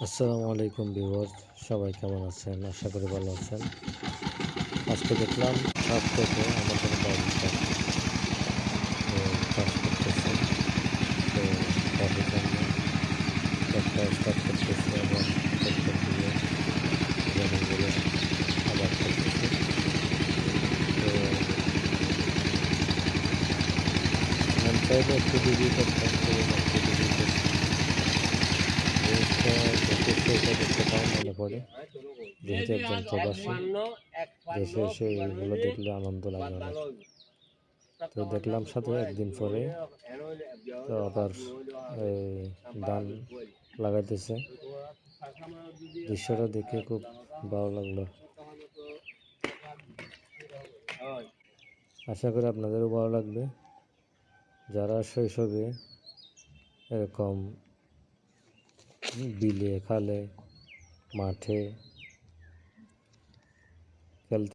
আসসালামু আলাইকুম ভিউয়ার্স, সবাই কেমন আছেন? আশা করি ভালো আছেন। আজকে দেখলাম ছাদ থেকে আমাদের বাড়ির পাশে চাষ করতেছে। তো তাদের জন্য একটা স্টার্ট করতেছে এবং ট্রাক্টর দিয়ে জমিগুলো আবাদ করতেছে। তো মন চাইলে একটু ভিডিও করতাম, শুধুমাত্র ভিডিও করছি। জিনিসটা দেখতে এটা দেখতে তাও মনে পড়ে, যেহেতু একজন প্রবাসী দেশে এসে এইগুলো দেখলে আনন্দ লাগে অনেক। তো দেখলাম সাথে একদিন পরে তো আবার এই ধান লাগাইতেছে। দৃশ্যটা দেখে খুব ভালো লাগলো। আশা করি আপনাদেরও ভালো লাগবে, যারা শৈশবে এরকম বিলে খালে মাঠে খেলতে